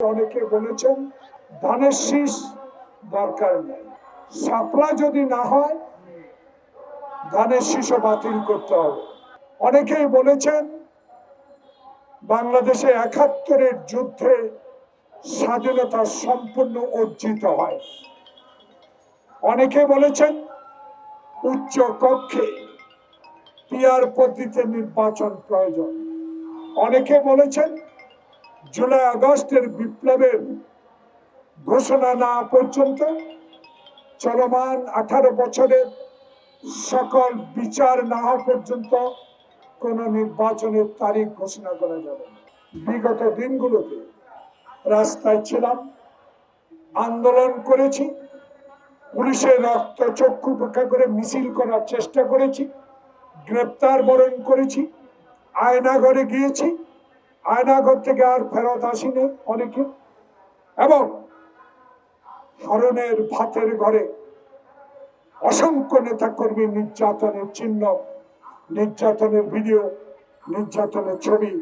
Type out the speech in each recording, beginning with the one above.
অনেকে বলেছেন ধানের শীষ দরকার নেই, শাপলা যদি না হয় ধানের শীষও বাতিল করতে হবে। অনেকেই বলেছেন বাংলাদেশে ৭১-এর যুদ্ধে স্বাধীনতা সম্পূর্ণ অর্জিত হয়। অনেকে বলেছেন উচ্চ কক্ষে পিআর পদ্ধতিতে নির্বাচন প্রয়োজন। অনেকে বলেছেন জুলাই আগস্টের বিপ্লবের ঘোষণা না পর্যন্ত চলমান 18 বছরের সকল বিচার না হওয়া পর্যন্ত কোন নির্বাচনের তারিখ ঘোষণা করা যাবে না। বিগত দিনগুলোতে রাস্তায় ছিলাম, আন্দোলন করেছি, পুলিশের রক্ত চক্ষু উপেক্ষা করে মিছিল করার চেষ্টা করেছি, গ্রেপ্তার বরণ করেছি, আয়নাঘরে গিয়েছি, আয়নাঘর থেকে আর ফেরত আসিনি অনেকে, এবং হারুনের ভাতের ঘরে অসংখ্য নেতা কর্মী নির্যাতনের চিহ্ন, নির্যাতনের ভিডিও, নির্যাতনের ছবি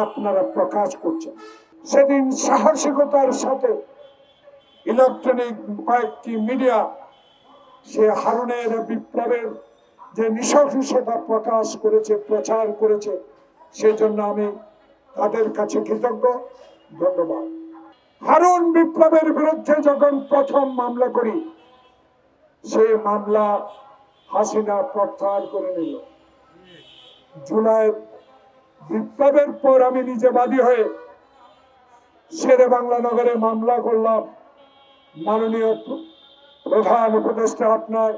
আপনারা প্রকাশ করছেন। সেদিন সাহসিকতার সাথে ইলেকট্রনিক কয়েকটি মিডিয়া সে হারুনের বিপ্লবের যে নৃশংসতা প্রকাশ করেছে, প্রচার করেছে, সেজন্য আমি তাদের কাছে কৃতজ্ঞ, ধন্যবাদ। হারুন বিপ্লবের বিরুদ্ধে যখন প্রথম মামলা করি, সে মামলা হাসিনা প্রত্যাহার করে নিল। জুলাই বিপ্লবের পর আমি নিজে বাদী হয়ে শেরে বাংলা নগরে মামলা করলাম। মাননীয় প্রধান উপদেষ্টা, আপনার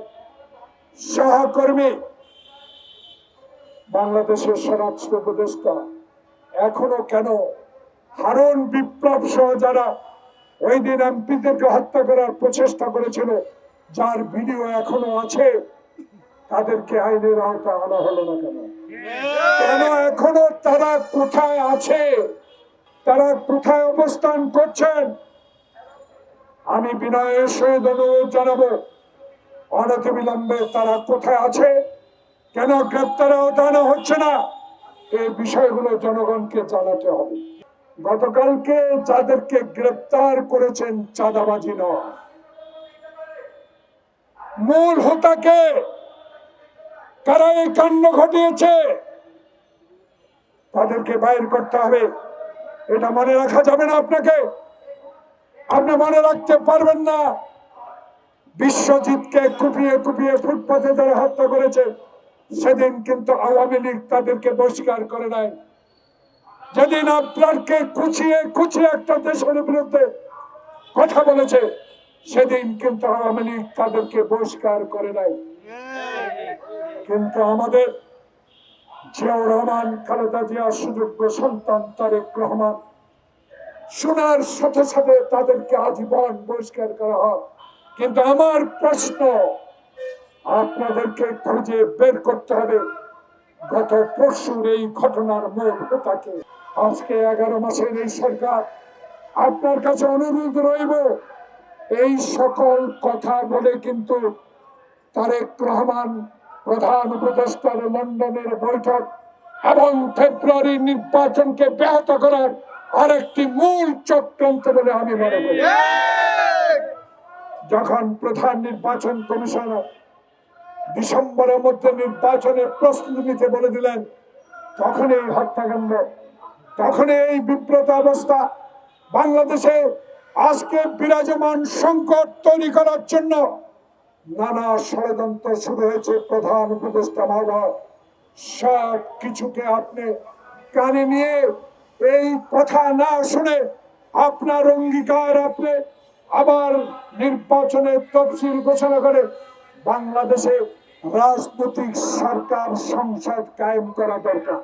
সহকর্মী বাংলাদেশের স্বরাষ্ট্র উপদেষ্টা এখনো কেন হারুন বিপ্লব সহ যারা ওই দিন এমপিদেরকে হত্যা করার প্রচেষ্টা করেছিল, যার ভিডিও এখনো আছে, তাদেরকে আইনের আওতায় আনা হলো না কেন? কেন এখনো তারা কোথায় আছে? তারা কোথায় অবস্থান করছেন? আমি বিনয়ের সহিত অনুরোধ জানাবো, অনতিবিলম্বে তারা কোথায় আছে, কেন গ্রেপ্তারে আওতানো হচ্ছে না, এই বিষয়গুলো জনগণকে জানাতে হবে। গতকালকে যাদেরকে গ্রেপ্তার করেছেন চাঁদাবাজি নয়, মূল হোতাকে, কারা এই কাণ্ড ঘটিয়েছে তাদেরকে বাইর করতে হবে। এটা মনে রাখা যাবে না। আপনি মনে রাখতে পারবেন না বিশ্বজিৎকে কুপিয়ে কুপিয়ে ফুটপাথে যারা হত্যা করেছে, সেদিন কিন্তু আওয়ামী লীগ তাদেরকে বহিষ্কার করে নাই। যেদিন আপনারকে খুঁচিয়ে খুঁচিয়ে একটা দেশের বিরুদ্ধে কথা বলেছে, সেদিন কিন্তু আওয়ামী লীগ তাদেরকে বহিষ্কার করে নাই। কিন্তু আমাদের জিয়াউর রহমান, খালেদা জিয়ার সুযোগ্য সন্তান তারেক রহমান শোনার সাথে সাথে তাদেরকে আজীবন বহিষ্কার করা হয়। কিন্তু আমার প্রশ্ন, আপনাদেরকে খুঁজে বের করতে হবে গত পরশুর এই ঘটনার মূল হোতাকে। আজকে 11 মাসের এই সরকার, আপনার কাছে অনুরোধ রইব, এই সকল কথা বলে কিন্তু তারেক রহমান প্রধান উপদেষ্টার লন্ডনের বৈঠক এবং ফেব্রুয়ারি নির্বাচনকে ব্যাহত করার আরেকটি মূল চক্রান্ত বলে আমি মনে করি। যখন প্রধান নির্বাচন কমিশনার ডিসেম্বরের মধ্যে নির্বাচনের প্রস্তুতি নিতে বলে দিলেন, তখন এই হত্যাকাণ্ড, তখন এই বিব্রত অবস্থা, বাংলাদেশে আজকে বিরাজমান সংকট তৈরি করার জন্য নানা ষড়যন্ত্র শুরু হয়েছে। প্রধান উপদেষ্টা মহোদয়, সব কিছুকে আপনি কানে নিয়ে এই কথা না শুনে আপনার অঙ্গীকার, আপনি আবার নির্বাচনের তফসিল ঘোষণা করে বাংলাদেশে রাজনৈতিক সরকার সংসদ কায়েম করা দরকার।